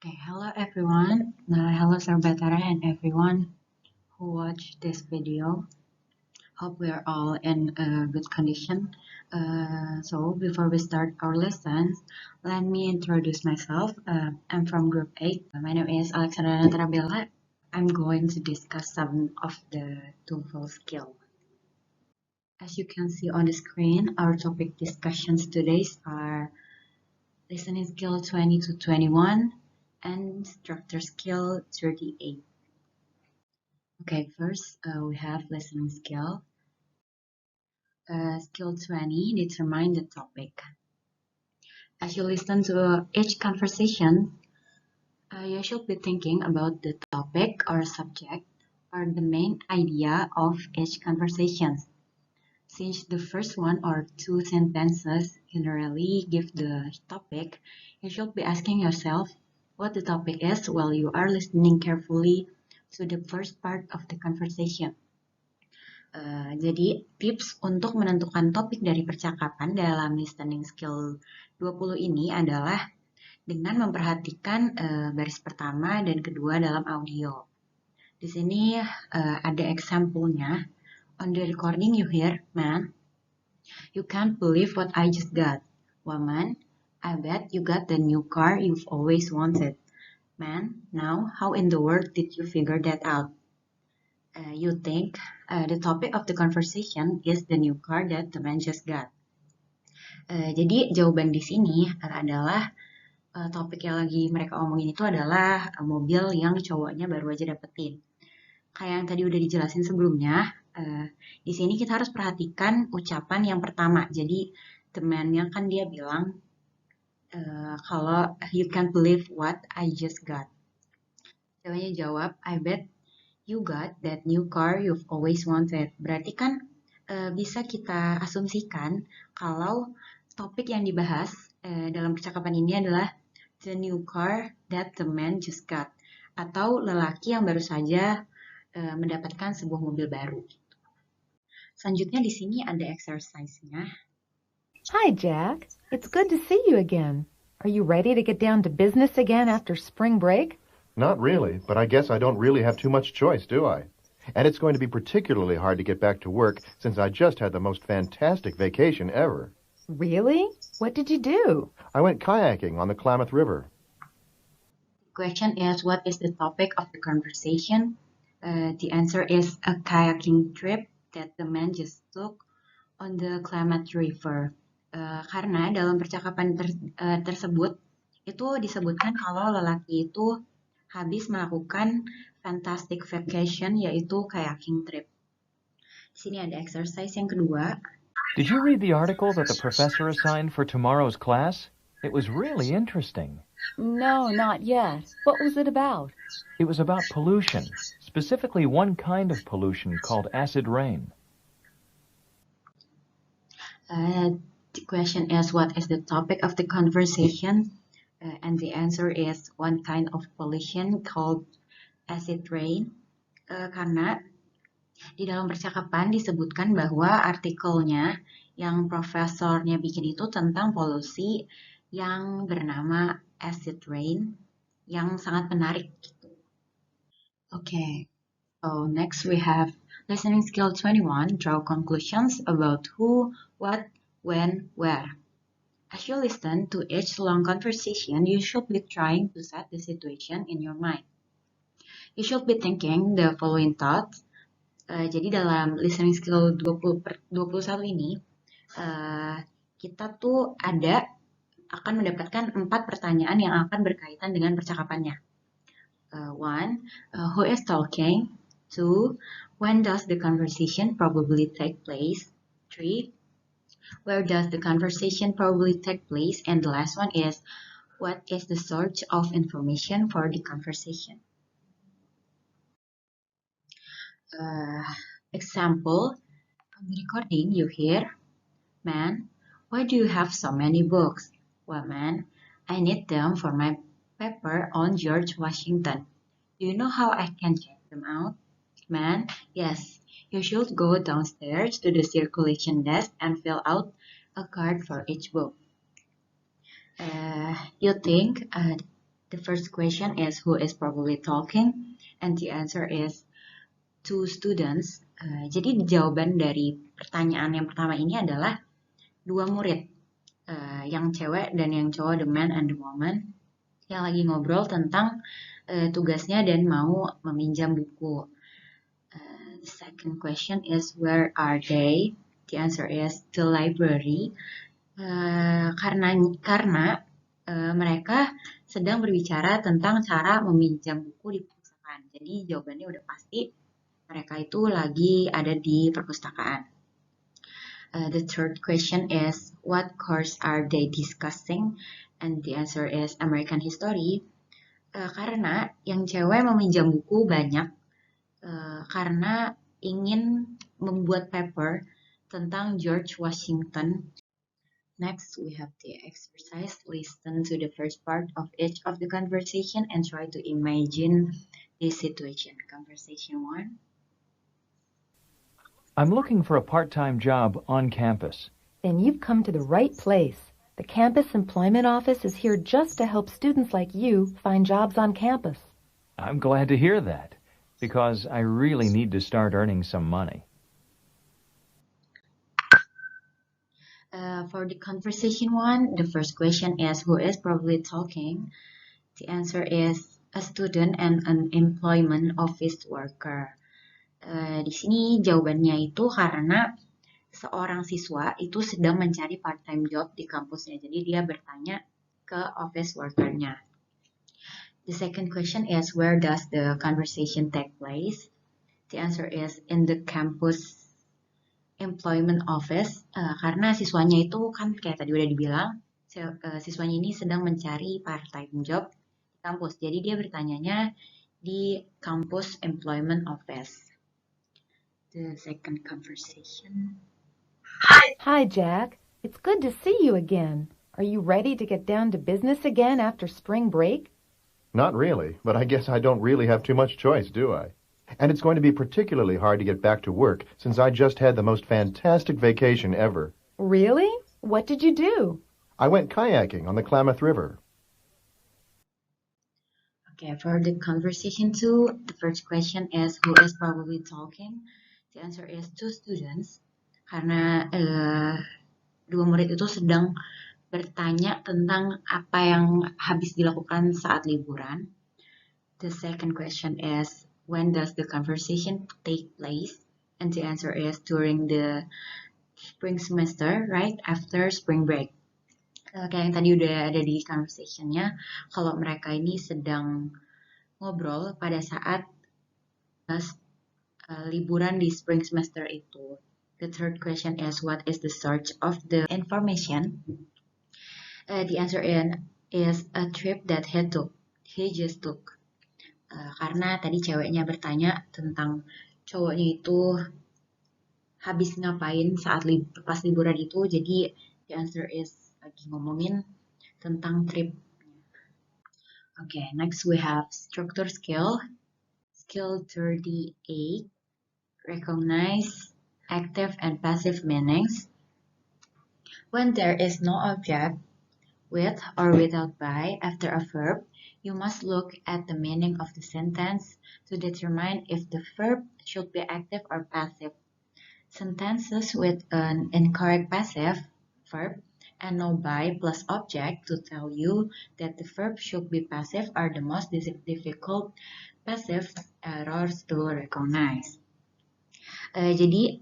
Okay, hello everyone. Hello Sarbatara and everyone who watched this video. Hope we are all in good condition. So before we start our lessons, let me introduce myself. I'm from Group 8. My name is Renanthera. I'm going to discuss some of the TOEFL skill. As you can see on the screen, our topic discussions today are listening skill 20 to 21 and structure skill 38. Okay, first we have listening skill. Skill 20, determine the topic. As you listen to each conversation, you should be thinking about the topic or subject or the main idea of each conversation. Since the first one or two sentences generally give the topic, you should be asking yourself what the topic is while you are listening carefully to the first part of the conversation. Jadi tips untuk menentukan topik dari percakapan dalam listening skill 20 ini adalah dengan memperhatikan baris pertama dan kedua dalam audio. Di sini ada example-nya. On the recording you hear, "Man, you can't believe what I just got." "Woman, I bet you got the new car you've always wanted." "Man, now how in the world did you figure that out?" You think the topic of the conversation is the new car that the man just got. Jadi jawaban di sini adalah topik yang lagi mereka omongin itu adalah mobil yang cowoknya baru aja dapetin. Kayak yang tadi udah dijelasin sebelumnya, di sini kita harus perhatikan ucapan yang pertama. Jadi temannya kan dia bilang kalau you can't believe what I just got. Ceweknya jawab, I bet you got that new car you've always wanted. Berarti kan bisa kita asumsikan kalau topik yang dibahas dalam percakapan ini adalah the new car that the man just got. Atau lelaki yang baru saja mendapatkan sebuah mobil baru. Selanjutnya di sini ada exercise-nya. Hi, Jack. It's good to see you again. Are you ready to get down to business again after spring break? Not really, but I guess I don't really have too much choice, do I? And it's going to be particularly hard to get back to work since I just had the most fantastic vacation ever. Really? What did you do? I went kayaking on the Klamath River. The question is, what is the topic of the conversation? The answer is a kayaking trip that the man just took on the Klamath River. Karena dalam percakapan tersebut itu disebutkan kalau lelaki itu habis melakukan fantastic vacation, yaitu kayaking trip. Di sini ada exercise yang kedua. Did you read the article that the professor assigned for tomorrow's class? It was really interesting. No, not yet. What was it about? It was about pollution, specifically one kind of pollution called acid rain. The question is, what is the topic of the conversation? And the answer is one kind of pollution called acid rain. Karena di dalam percakapan disebutkan bahwa artikelnya yang profesornya bikin itu tentang polusi yang bernama acid rain yang sangat menarik. Okay, so next we have listening skill 21, draw conclusions about who, what, when, where. As you listen to each long conversation, you should be trying to set the situation in your mind. You should be thinking the following thoughts. Jadi dalam listening skill 21 ini, kita tuh akan mendapatkan 4 pertanyaan yang akan berkaitan dengan percakapannya. 1. Who is talking? 2. When does the conversation probably take place? 3. Where does the conversation probably take place? And the last one is, what is the source of information for the conversation? Example, on the recording you hear, "Man, why do you have so many books?" "Woman, I need them for my paper on George Washington. Do you know how I can check them out?" "Man, yes, you should go downstairs to the circulation desk and fill out a card for each book." You think The first question is who is probably talking, and the answer is two students. Jadi jawaban dari pertanyaan yang pertama ini adalah dua murid, yang cewek dan yang cowok, the man and the woman, yang lagi ngobrol tentang tugasnya dan mau meminjam buku. The second question is where are they? The answer is the library. Karena mereka sedang berbicara tentang cara meminjam buku di perpustakaan. Jadi jawabannya udah pasti, mereka itu lagi ada di perpustakaan. The third question is what course are they discussing? And the answer is American History. Karena yang cewek meminjam buku banyak karena ingin membuat paper tentang George Washington. Next, we have the exercise. Listen to the first part of each of the conversation and try to imagine this situation. Conversation 1. I'm looking for a part-time job on campus. Then you've come to the right place. The campus employment office is here just to help students like you find jobs on campus. I'm glad to hear that, because I really need to start earning some money. For the conversation 1, the first question is who is probably talking. The answer is a student and an employment office worker. Di sini jawabannya itu karena seorang siswa itu sedang mencari part-time job di kampusnya. Jadi dia bertanya ke office worker-nya. The second question is where does the conversation take place? The answer is in the campus employment office. Karena siswanya itu kan kayak tadi udah dibilang, siswanya ini sedang mencari part-time job di kampus. Jadi dia bertanyanya di campus employment office. The second conversation. Hi, Jack. It's good to see you again. Are you ready to get down to business again after spring break? Not really, but I guess I don't really have too much choice, do I? And it's going to be particularly hard to get back to work since I just had the most fantastic vacation ever. Really? What did you do? I went kayaking on the Klamath River. Okay, for the conversation 2, the first question is who is probably talking? The answer is two students. Karena dua murid itu sedang bertanya tentang apa yang habis dilakukan saat liburan. The second question is when does the conversation take place? And the answer is during the spring semester, right after spring break. Kayak yang tadi udah ada di conversation-nya, kalau mereka ini sedang ngobrol pada saat liburan di spring semester itu. The third question is what is the source of the information? The answer is a trip that he just took. Karena tadi ceweknya bertanya tentang cowoknya itu habis ngapain saat pas liburan itu, jadi the answer is lagi ngomongin tentang trip. Okay, next we have structure skill. Skill 38, recognize active and passive meanings. When there is no object, with or without by, after a verb, you must look at the meaning of the sentence to determine if the verb should be active or passive. Sentences with an incorrect passive verb and no by plus object to tell you that the verb should be passive are the most difficult passive errors to recognize. Jadi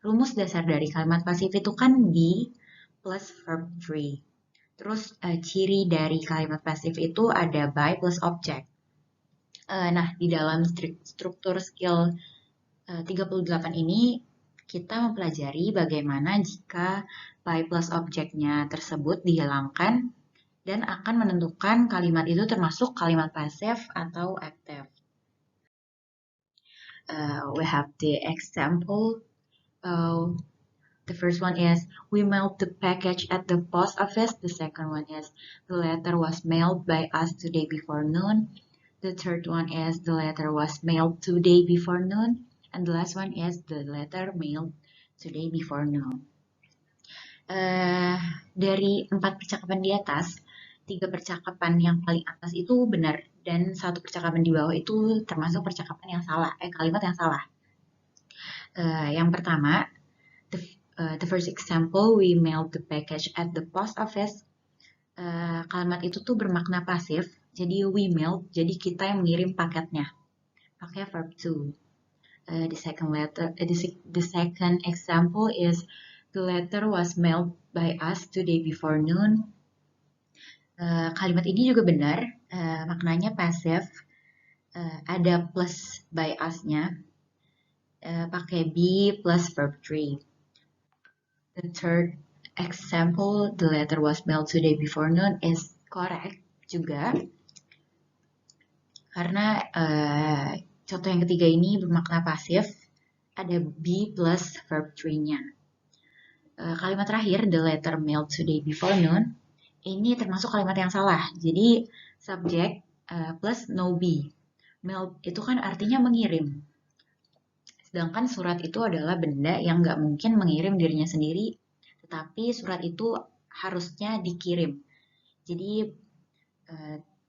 rumus dasar dari kalimat pasif itu kan be plus verb 3. Terus ciri dari kalimat pasif itu ada by plus object. Nah, di dalam struktur skill 38 ini kita mempelajari bagaimana jika by plus objeknya tersebut dihilangkan dan akan menentukan kalimat itu termasuk kalimat pasif atau active. We have the example. The first one is we mailed the package at the post office. The second one is the letter was mailed by us today before noon. The third one is the letter was mailed today before noon. And the last one is the letter mailed today before noon. Dari 4 percakapan di atas, 3 percakapan yang paling atas itu benar dan 1 percakapan di bawah itu termasuk percakapan yang salah, kalimat yang salah. Yang pertama, the first example, we mailed the package at the post office. Kalimat itu tuh bermakna pasif, jadi we mailed, jadi kita yang mengirim paketnya. Pakai verb to. The second example is the letter was mailed by us today before noon. Kalimat ini juga benar, maknanya pasif, ada plus by us-nya, pakai be plus verb 3. The third example, the letter was mailed today before noon, is correct juga, karena contoh yang ketiga ini bermakna pasif, ada be plus verb 3-nya. Kalimat terakhir, the letter mailed today before noon, ini termasuk kalimat yang salah. Jadi subject plus no be. Mail itu kan artinya mengirim. Sedangkan surat itu adalah benda yang nggak mungkin mengirim dirinya sendiri, tetapi surat itu harusnya dikirim. Jadi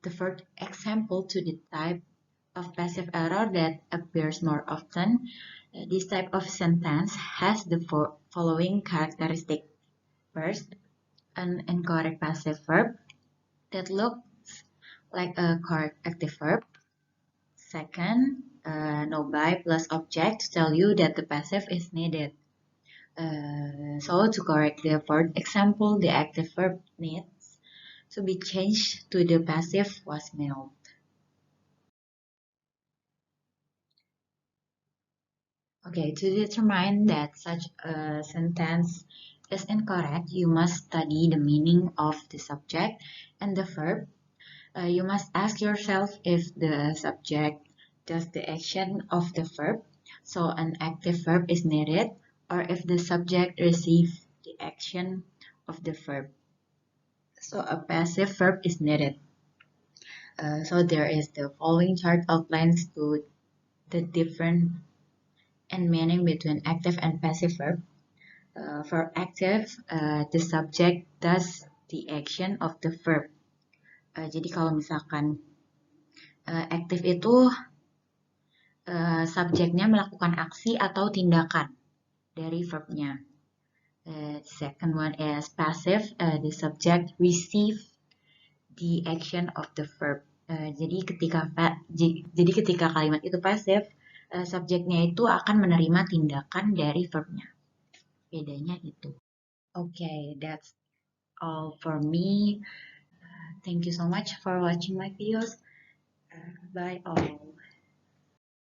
the first example to the type of passive error that appears more often, this type of sentence has the following characteristic. First, an incorrect passive verb that looks like a correct active verb. Second, no by plus object to tell you that the passive is needed. So to correct the fourth example, the active verb needs to be changed to the passive was mailed. Okay, to determine that such a sentence is incorrect, you must study the meaning of the subject and the verb. You must ask yourself if the subject does the action of the verb, so an active verb is needed, or if the subject receives the action of the verb, so a passive verb is needed. So there is the following chart outlines to the difference and meaning between active and passive verb. For active, the subject does the action of the verb. Jadi kalau misalkan active itu subjeknya melakukan aksi atau tindakan dari verbnya. Second one is passive, the subject receive the action of the verb. Jadi ketika kalimat itu pasif, subjeknya itu akan menerima tindakan dari verbnya. Bedanya itu. Okay, that's all for me. Thank you so much for watching my videos. Bye all.